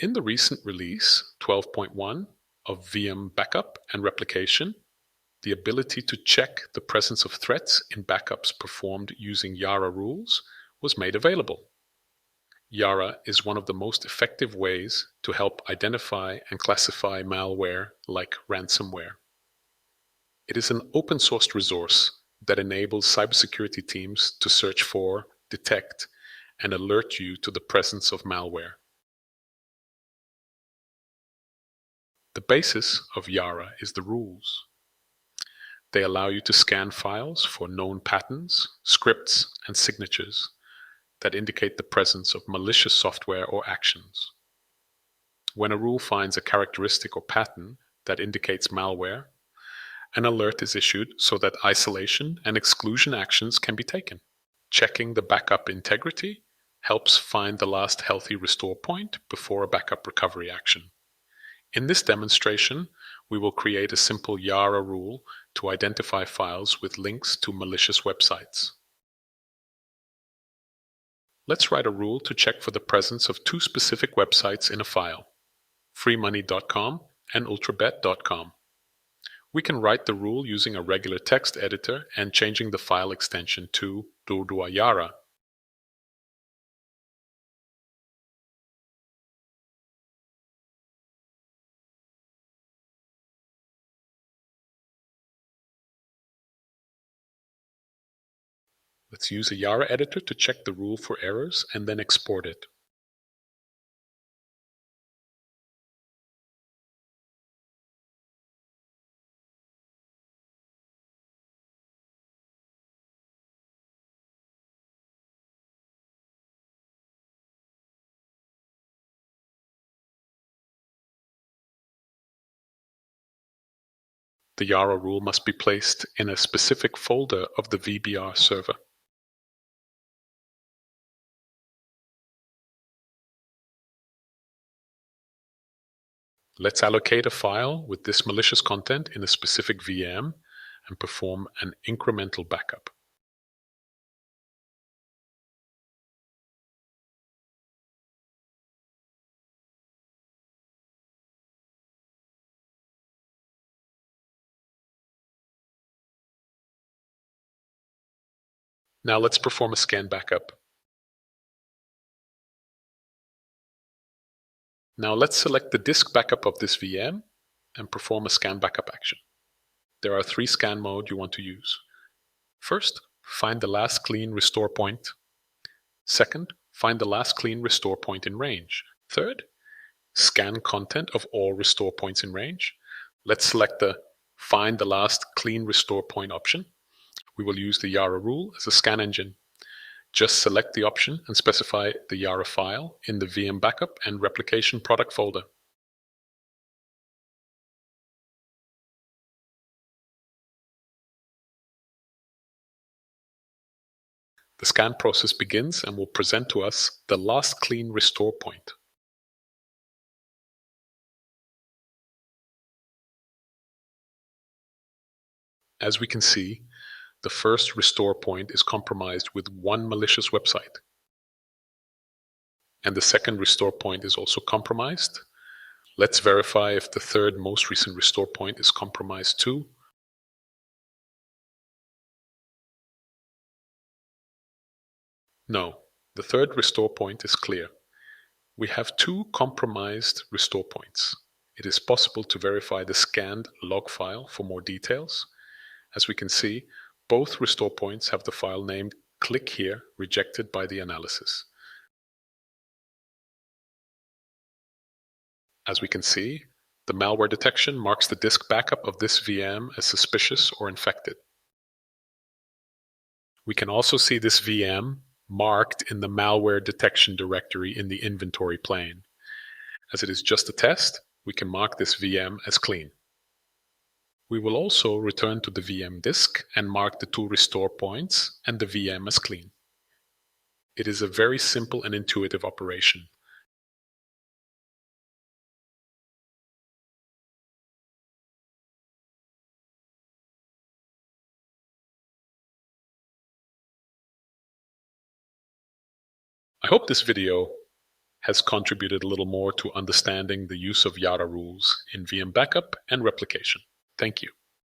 In the recent release 12.1 of Veeam Backup and Replication, the ability to check the presence of threats in backups performed using Yara rules was made available. Yara is one of the most effective ways to help identify and classify malware like ransomware. It is an open-sourced resource that enables cybersecurity teams to search for, detect, and alert you to the presence of malware. The basis of Yara is the rules. They allow you to scan files for known patterns, scripts, and signatures that indicate the presence of malicious software or actions. When a rule finds a characteristic or pattern that indicates malware, an alert is issued so that isolation and exclusion actions can be taken. Checking the backup integrity helps find the last healthy restore point before a backup recovery action. In this demonstration, we will create a simple Yara rule to identify files with links to malicious websites. Let's write a rule to check for the presence of two specific websites in a file, freemoney.com and ultrabet.com. We can write the rule using a regular text editor and changing the file extension to Yara. Let's use a Yara editor to check the rule for errors and then export it. The Yara rule must be placed in a specific folder of the VBR server. Let's allocate a file with this malicious content in a specific VM and perform an incremental backup. Now let's perform a scan backup. Now let's select the disk backup of this VM and perform a scan backup action. There are three scan modes you want to use. First, find the last clean restore point. Second, find the last clean restore point in range. Third, scan content of all restore points in range. Let's select the find the last clean restore point option. We will use the Yara rule as a scan engine. Just select the option and specify the Yara file in the Veeam Backup and Replication product folder. The scan process begins and will present to us the last clean restore point. As we can see, the first restore point is compromised with one malicious website. And the second restore point is also compromised. Let's verify if the third most recent restore point is compromised too. No, the third restore point is clear. We have two compromised restore points. It is possible to verify the scanned log file for more details. As we can see, both restore points have the file named click here rejected by the analysis. As we can see, the malware detection marks the disk backup of this VM as suspicious or infected. We can also see this VM marked in the malware detection directory in the inventory plane. As it is just a test, we can mark this VM as clean. We will also return to the VM disk and mark the two restore points and the VM as clean. It is a very simple and intuitive operation. I hope this video has contributed a little more to understanding the use of Yara rules in Veeam Backup and Replication. Thank you.